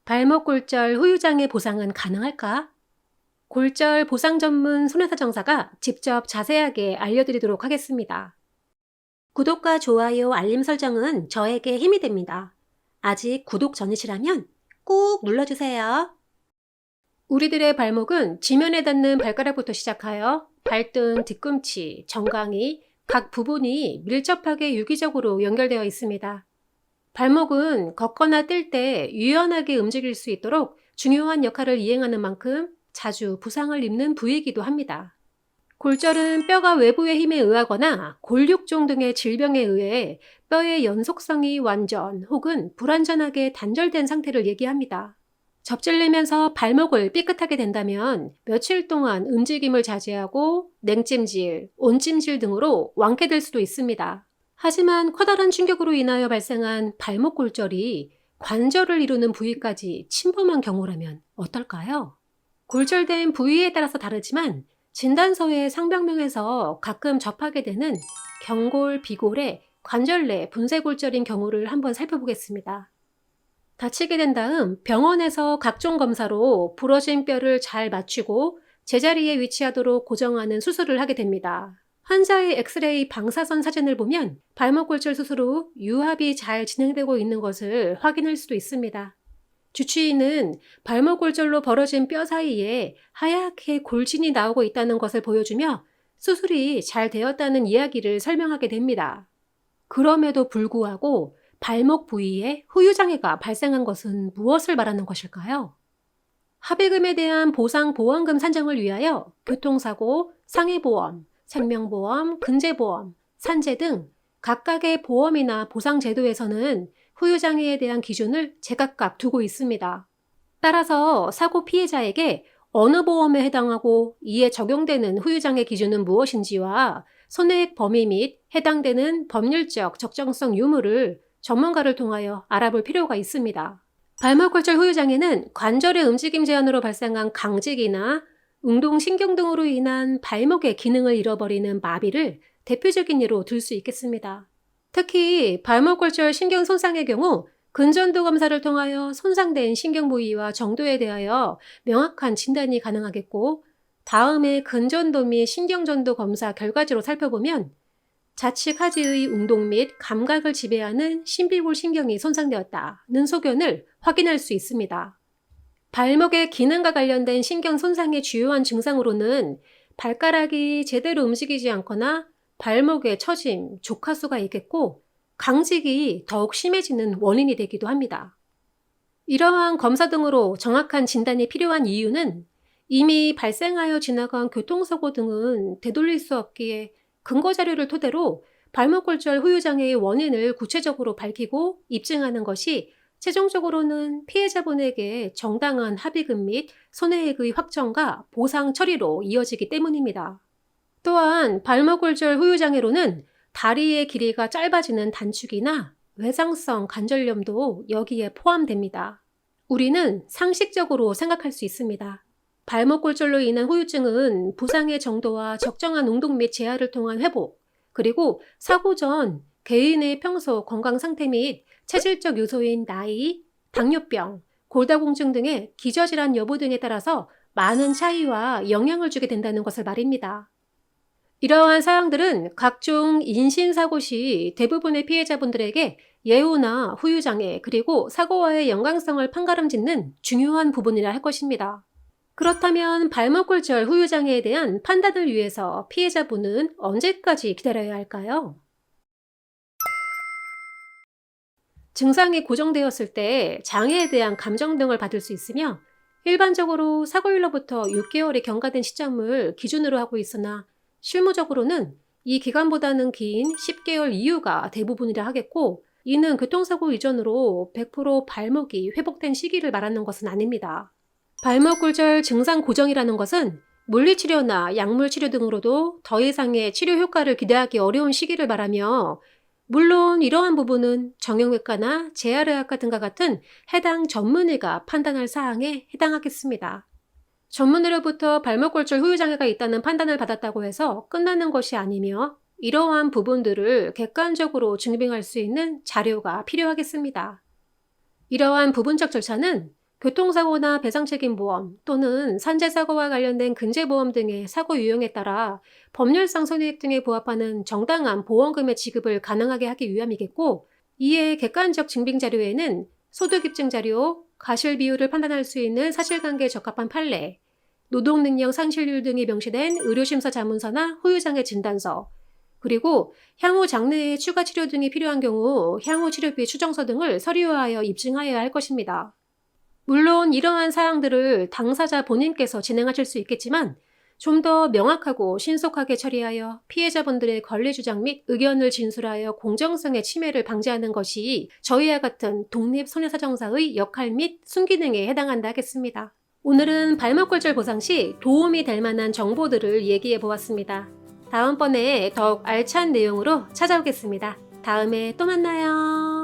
발목 골절 후유장애 보상은 가능할까? 골절 보상 전문 손해사 정사가 직접 자세하게 알려드리도록 하겠습니다. 구독과 좋아요, 알림 설정은 저에게 힘이 됩니다. 아직 구독 전이시라면 꾹 눌러주세요. 우리들의 발목은 지면에 닿는 발가락부터 시작하여 발등, 뒤꿈치, 정강이 각 부분이 밀접하게 유기적으로 연결되어 있습니다. 발목은 걷거나 뛸 때 유연하게 움직일 수 있도록 중요한 역할을 이행하는 만큼 자주 부상을 입는 부위이기도 합니다. 골절은 뼈가 외부의 힘에 의하거나 골육종 등의 질병에 의해 뼈의 연속성이 완전 혹은 불완전하게 단절된 상태를 얘기합니다. 접질리면서 발목을 삐끗하게 된다면 며칠 동안 움직임을 자제하고 냉찜질, 온찜질 등으로 완쾌될 수도 있습니다. 하지만 커다란 충격으로 인하여 발생한 발목 골절이 관절을 이루는 부위까지 침범한 경우라면 어떨까요? 골절된 부위에 따라서 다르지만 진단서의 상병명에서 가끔 접하게 되는 경골, 비골의 관절 내 분쇄 골절인 경우를 한번 살펴보겠습니다. 다치게 된 다음 병원에서 각종 검사로 부러진 뼈를 잘 맞추고 제자리에 위치하도록 고정하는 수술을 하게 됩니다. 환자의 엑스레이 방사선 사진을 보면 발목 골절 수술 후 유합이 잘 진행되고 있는 것을 확인할 수도 있습니다. 주치의는 발목 골절로 벌어진 뼈 사이에 하얗게 골진이 나오고 있다는 것을 보여주며 수술이 잘 되었다는 이야기를 설명하게 됩니다. 그럼에도 불구하고 발목 부위에 후유장애가 발생한 것은 무엇을 말하는 것일까요? 합의금에 대한 보상보험금 산정을 위하여 교통사고, 상해보험, 생명보험, 근제보험, 산재 등 각각의 보험이나 보상제도에서는 후유장애에 대한 기준을 제각각 두고 있습니다. 따라서 사고 피해자에게 어느 보험에 해당하고 이에 적용되는 후유장애 기준은 무엇인지와 손해액 범위 및 해당되는 법률적 적정성 유무를 전문가를 통하여 알아볼 필요가 있습니다. 발목 골절 후유장애는 관절의 움직임 제한으로 발생한 강직이나 운동신경 등으로 인한 발목의 기능을 잃어버리는 마비를 대표적인 예로 들 수 있겠습니다. 특히 발목 골절 신경 손상의 경우 근전도 검사를 통하여 손상된 신경 부위와 정도에 대하여 명확한 진단이 가능하겠고, 다음에 근전도 및 신경전도 검사 결과지로 살펴보면 좌측 하지의 운동 및 감각을 지배하는 신비골 신경이 손상되었다는 소견을 확인할 수 있습니다. 발목의 기능과 관련된 신경 손상의 주요한 증상으로는 발가락이 제대로 움직이지 않거나 발목의 처짐, 족하수가 있겠고 강직이 더욱 심해지는 원인이 되기도 합니다. 이러한 검사 등으로 정확한 진단이 필요한 이유는 이미 발생하여 지나간 교통사고 등은 되돌릴 수 없기에 근거 자료를 토대로 발목 골절 후유장애의 원인을 구체적으로 밝히고 입증하는 것이 최종적으로는 피해자분에게 정당한 합의금 및 손해액의 확정과 보상 처리로 이어지기 때문입니다. 또한 발목 골절 후유장애로는 다리의 길이가 짧아지는 단축이나 외상성 관절염도 여기에 포함됩니다. 우리는 상식적으로 생각할 수 있습니다. 발목 골절로 인한 후유증은 부상의 정도와 적정한 운동 및 재활을 통한 회복, 그리고 사고 전 개인의 평소 건강 상태 및 체질적 요소인 나이, 당뇨병, 골다공증 등의 기저질환 여부 등에 따라서 많은 차이와 영향을 주게 된다는 것을 말입니다. 이러한 사항들은 각종 인신사고 시 대부분의 피해자분들에게 예후나 후유장애 그리고 사고와의 연관성을 판가름짓는 중요한 부분이라 할 것입니다. 그렇다면 발목 골절 후유장애에 대한 판단을 위해서 피해자분은 언제까지 기다려야 할까요? 증상이 고정되었을 때 장애에 대한 감정 등을 받을 수 있으며 일반적으로 사고일로부터 6개월이 경과된 시점을 기준으로 하고 있으나 실무적으로는 이 기간보다는 긴 10개월 이후가 대부분이라 하겠고, 이는 교통사고 이전으로 100% 발목이 회복된 시기를 말하는 것은 아닙니다. 발목 골절 증상 고정이라는 것은 물리치료나 약물치료 등으로도 더 이상의 치료 효과를 기대하기 어려운 시기를 말하며, 물론 이러한 부분은 정형외과나 재활의학과 등과 같은 해당 전문의가 판단할 사항에 해당하겠습니다. 전문의로부터 발목 골절 후유장애가 있다는 판단을 받았다고 해서 끝나는 것이 아니며 이러한 부분들을 객관적으로 증빙할 수 있는 자료가 필요하겠습니다. 이러한 부분적 절차는 교통사고나 배상책임보험 또는 산재사고와 관련된 근제보험 등의 사고 유형에 따라 법률상 손해액 등에 부합하는 정당한 보험금의 지급을 가능하게 하기 위함이겠고, 이에 객관적 증빙자료에는 소득입증자료, 과실비율을 판단할 수 있는 사실관계에 적합한 판례, 노동능력 상실률 등이 명시된 의료심사 자문서나 후유장애 진단서, 그리고 향후 장래에 추가 치료 등이 필요한 경우 향후 치료비 추정서 등을 서류화하여 입증하여야 할 것입니다. 물론 이러한 사항들을 당사자 본인께서 진행하실 수 있겠지만 좀 더 명확하고 신속하게 처리하여 피해자분들의 권리 주장 및 의견을 진술하여 공정성의 침해를 방지하는 것이 저희와 같은 독립손해사정사의 역할 및 순기능에 해당한다 하겠습니다. 오늘은 발목골절 보상 시 도움이 될 만한 정보들을 얘기해 보았습니다. 다음번에 더욱 알찬 내용으로 찾아오겠습니다. 다음에 또 만나요.